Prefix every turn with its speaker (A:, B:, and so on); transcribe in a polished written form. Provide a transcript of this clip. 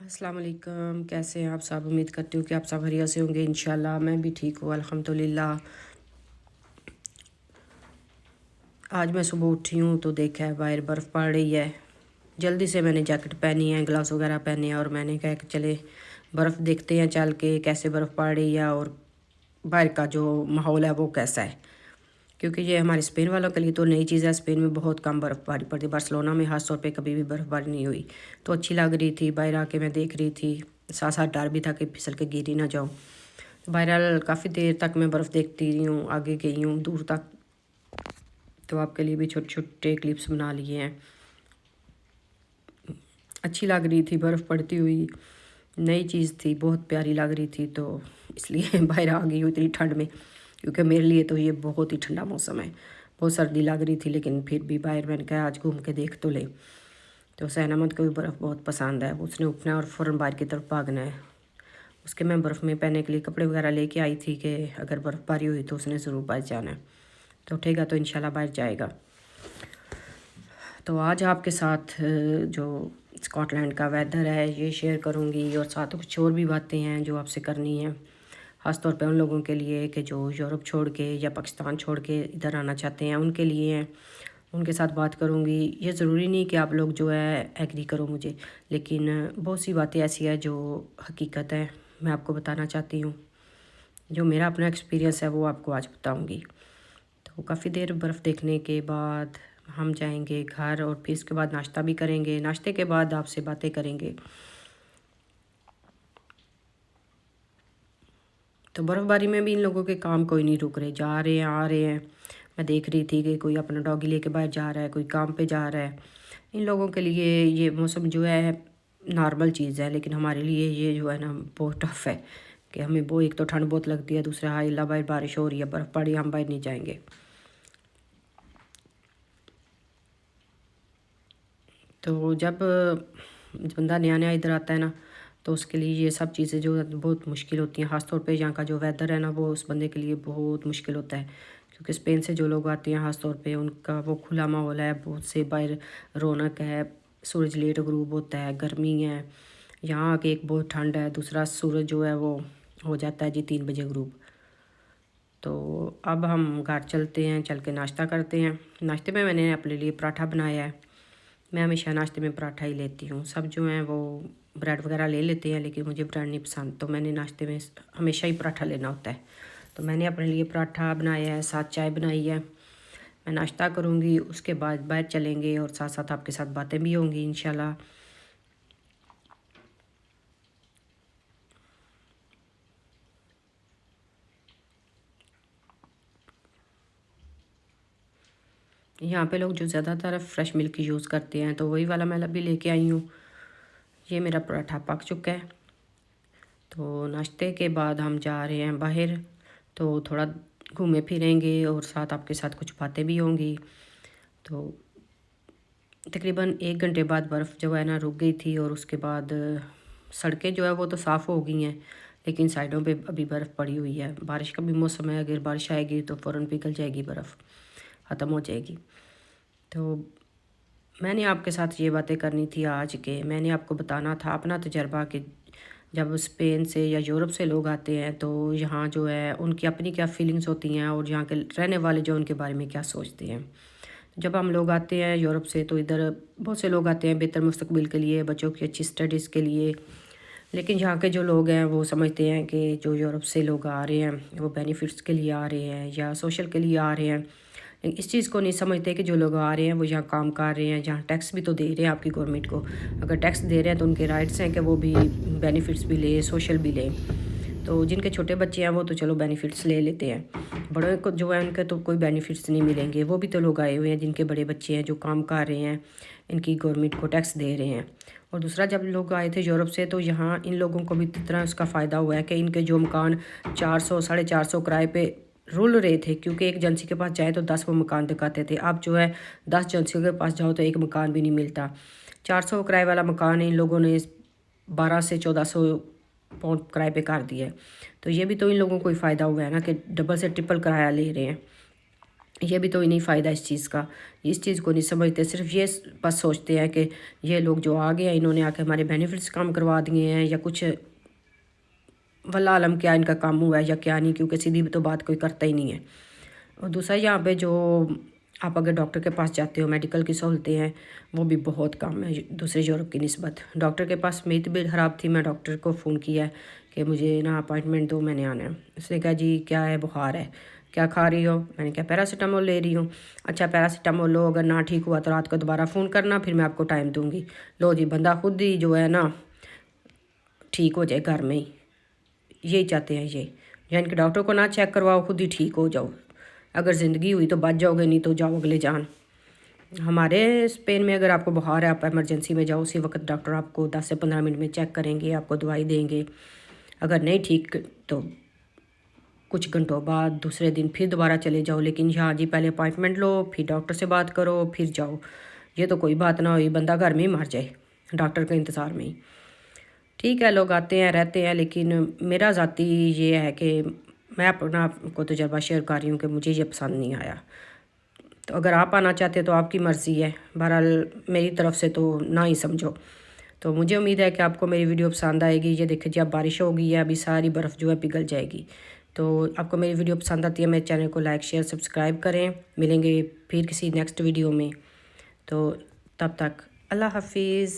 A: अस्सलाम वालेकुम। कैसे हैं आप सब? उम्मीद करती हूँ कि आप सब बढ़िया से होंगे। इंशाल्लाह मैं भी ठीक हूँ, अल्हम्दुलिल्लाह। आज मैं सुबह उठी हूँ तो देखा है बाहर बर्फ़ पड़ रही है। जल्दी से मैंने जैकेट पहनी है, ग्लव्स वगैरह पहने हैं और मैंने कहा कि चले बर्फ़ देखते हैं चल के कैसे बर्फ़ पड़ रही है और बाहर का जो माहौल है वो कैसा है। क्योंकि ये हमारे स्पेन वालों के लिए तो नई चीज़ है। स्पेन में बहुत कम बर्फ़बारी पड़ती है। बार्सिलोना में खास तौर पे कभी भी बर्फ़बारी नहीं हुई। तो अच्छी लग रही थी, बाहर आके मैं देख रही थी। साथ साथ डर भी था कि फिसल के गिर ही ना जाऊँ। बहरहाल काफ़ी देर तक मैं बर्फ़ देखती रही हूँ, आगे गई हूँ दूर तक। तो आपके लिए भी छोटे छोटे क्लिप्स बना लिए हैं। अच्छी लग रही थी बर्फ़ पड़ती हुई, नई चीज़ थी, बहुत प्यारी लग रही थी। तो इसलिए बाहर आ गई हूँ इतनी ठंड में, क्योंकि मेरे लिए तो ये बहुत ही ठंडा मौसम है। बहुत सर्दी लग रही थी लेकिन फिर भी बाहर मैंने कहा आज घूम के देख तो ले। तो सहन अहमद को भी बर्फ़ बहुत पसंद है। उसने उठना है और फ़ौरन बाहर की तरफ भागना है। उसके मैं बर्फ़ में पहनने के लिए कपड़े वगैरह लेके आई थी कि अगर बर्फ़बारी हुई तो उसने ज़रूर बाहर जाना है। तो उठेगा तो इंशाल्लाह बाहर जाएगा। तो आज आपके साथ जो स्कॉटलैंड का वेदर है ये शेयर करूंगी और साथ कुछ और भी बातें हैं जो आपसे करनी है। ख़ास तौर पे उन लोगों के लिए कि जो यूरोप छोड़ के या पाकिस्तान छोड़ के इधर आना चाहते हैं, उनके लिए हैं। उनके साथ बात करूंगी। ये ज़रूरी नहीं कि आप लोग जो है एग्री करो मुझे, लेकिन बहुत सी बातें ऐसी है जो हकीकत है, मैं आपको बताना चाहती हूँ। जो मेरा अपना एक्सपीरियंस है वो आपको आज बताऊँगी। तो काफ़ी देर बर्फ़ देखने के बाद हम जाएंगे घर और फिर इसके बाद नाश्ता भी करेंगे। नाश्ते के बाद आपसे बातें करेंगे। तो बर्फ़बारी में भी इन लोगों के काम कोई नहीं रुक रहे, जा रहे हैं आ रहे हैं। मैं देख रही थी कि कोई अपना डॉगी लेके बाहर जा रहा है, कोई काम पे जा रहा है। इन लोगों के लिए ये मौसम जो है नॉर्मल चीज़ है, लेकिन हमारे लिए ये जो है ना बहुत टफ है कि हमें वो एक तो ठंड बहुत लगती है, दूसरा हाय अल्लाह बाहर बारिश हो रही है, बर्फ़ पड़ी, हम बाहर नहीं जाएंगे। तो जब बंदा नया नया इधर आता है ना, तो उसके लिए ये सब चीज़ें जो है बहुत मुश्किल होती हैं। ख़ास तौर पे यहाँ का जो वेदर है ना वो उस बंदे के लिए बहुत मुश्किल होता है। क्योंकि स्पेन से जो लोग आते हैं ख़ास तौर पे उनका वो खुला माहौल है, बहुत से बाहर रौनक है, सूरज लेट ग्रूब होता है, गर्मी है। यहाँ आके एक बहुत ठंड है, दूसरा सूरज जो है वो हो जाता है जी 3 बजे ग्रूब। तो अब हम घर चलते हैं, चल के नाश्ता करते हैं। नाश्ते में मैंने अपने लिए पराठा बनाया है। मैं हमेशा नाश्ते में पराठा ही लेती हूँ। सब जो हैं वो ब्रेड वगैरह ले लेते हैं, लेकिन मुझे ब्रेड नहीं पसंद, तो मैंने नाश्ते में हमेशा ही पराठा लेना होता है। तो मैंने अपने लिए पराठा बनाया है, साथ चाय बनाई है। मैं नाश्ता करूँगी, उसके बाद बाहर चलेंगे और साथ साथ आपके साथ बातें भी होंगी इंशाल्लाह। यहाँ पे लोग जो ज़्यादातर फ्रेश मिल्क यूज़ करते हैं, तो वही वाला मैं अभी लेके आई हूँ। ये मेरा पराठा पक चुका है। तो नाश्ते के बाद हम जा रहे हैं बाहर, तो थोड़ा घूमे फिरेंगे और साथ आपके साथ कुछ बातें भी होंगी। तो तकरीबन 1 घंटे बाद बर्फ़ जो है ना रुक गई थी और उसके बाद सड़कें जो है वो तो साफ़ हो गई हैं, लेकिन साइडों पे अभी बर्फ़ पड़ी हुई है। बारिश का भी मौसम है, अगर बारिश आएगी तो फ़ौरन पिघल जाएगी बर्फ़, ख़त्म हो जाएगी। तो मैंने आपके साथ ये बातें करनी थी आज के मैंने आपको बताना था अपना तजर्बा कि जब स्पेन से या यूरोप से लोग आते हैं तो यहाँ जो है उनकी अपनी क्या फीलिंग्स होती हैं और यहाँ के रहने वाले जो उनके बारे में क्या सोचते हैं। जब हम लोग आते हैं यूरोप से तो इधर बहुत से लोग आते हैं बेहतर मुस्तकबिल के लिए, बच्चों की अच्छी स्टडीज़ के लिए। लेकिन यहाँ के जो लोग हैं वो समझते हैं कि जो यूरोप से लोग आ रहे हैं वो बेनिफिट्स के लिए आ रहे हैं या सोशल के लिए आ रहे हैं। लेकिन इस चीज़ को नहीं समझते कि जो लोग आ रहे हैं वो यहाँ काम कर रहे हैं, जहाँ टैक्स भी तो दे रहे हैं आपकी गवर्नमेंट को। अगर टैक्स दे रहे हैं तो उनके राइट्स हैं कि वो भी बेनिफिट्स भी लें, सोशल भी लें। तो जिनके छोटे बच्चे हैं वो तो चलो बेनिफिट्स ले लेते हैं, बड़ों को जो है उनके तो कोई बेनिफिट्स नहीं मिलेंगे। वो भी तो लोग आए हुए हैं जिनके बड़े बच्चे हैं जो काम कर रहे हैं, इनकी गवर्नमेंट को टैक्स दे रहे हैं। और दूसरा जब लोग आए थे यूरोप से तो यहाँ इन लोगों को भी इतना उसका फ़ायदा हुआ है कि इनके जो मकान 400 450 किराए पे रुल रहे थे, क्योंकि एक एजेंसी के पास जाए तो 10 वो मकान दिखाते थे। अब जो है 10 एजेंसियों के पास जाओ तो एक मकान भी नहीं मिलता। 400 किराए वाला मकान इन लोगों ने 1200 से 1400 पाउंड किराए पे कर दिया है। तो ये भी तो इन लोगों को ही फ़ायदा हुआ है ना कि डबल से ट्रिपल किराया ले रहे हैं। ये भी तो ही नहीं फ़ायदा इस चीज़ का, इस चीज़ को नहीं समझते, सिर्फ ये बस सोचते हैं कि ये लोग जो आ गए हैं इन्होंने आके हमारे बेनिफिट्स कम करवा दिए हैं या कुछ, वल्लाह आलम क्या इनका काम हुआ है या क्या नहीं, क्योंकि सीधी तो बात कोई करता ही नहीं है। और दूसरा यहाँ पे जो आप अगर डॉक्टर के पास जाते हो, मेडिकल की सहूलतें हैं वो भी बहुत कम है दूसरे यूरोप की निस्बत। डॉक्टर के पास मेरी तबीयत ख़राब थी, मैं डॉक्टर को फ़ोन किया कि मुझे ना अपॉइंटमेंट दो, मैंने आना है। उसने कहा जी क्या है, बुखार है, क्या खा रही हो? मैंने कहा पैरासीटामोल ले रही हूँ। अच्छा पैरासीटामोल लो, अगर ना ठीक हुआ तो रात को दोबारा फ़ोन करना, फिर मैं आपको टाइम दूँगी। लो जी, बंदा खुद ही जो है ना ठीक हो जाए घर में ही, यही चाहते हैं ये, यानी कि डॉक्टर को ना चेक करवाओ, खुद ही ठीक हो जाओ। अगर ज़िंदगी हुई तो बच जाओगे, नहीं तो जाओ अगले जान। हमारे स्पेन में अगर आपको बुखार है, आप इमरजेंसी में जाओ, उसी वक्त डॉक्टर आपको 10 से 15 मिनट में चेक करेंगे, आपको दवाई देंगे। अगर नहीं ठीक तो कुछ घंटों बाद दूसरे दिन फिर दोबारा चले जाओ। लेकिन यहाँ जी पहले अपॉइंटमेंट लो, फिर डॉक्टर से बात करो, फिर जाओ। ये तो कोई बात ना हुई, बंदा घर में ही मर जाए डॉक्टर के इंतज़ार में ही। ठीक है, लोग आते हैं रहते हैं, लेकिन मेरा ज़ाती ये है कि मैं अपना आपको तजुर्बा शेयर कर रही हूँ कि मुझे ये पसंद नहीं आया। तो अगर आप आना चाहते हो तो आपकी मर्ज़ी है, बहरहाल मेरी तरफ से तो ना ही समझो। तो मुझे उम्मीद है कि आपको मेरी वीडियो पसंद आएगी। ये देखिए जी, अब बारिश हो गई है, अभी सारी बर्फ़ जो है पिघल जाएगी। तो आपको मेरी वीडियो पसंद आती है, मेरे चैनल को लाइक शेयर सब्सक्राइब करें। मिलेंगे फिर किसी नेक्स्ट वीडियो में, तो तब तक अल्लाह हाफिज़।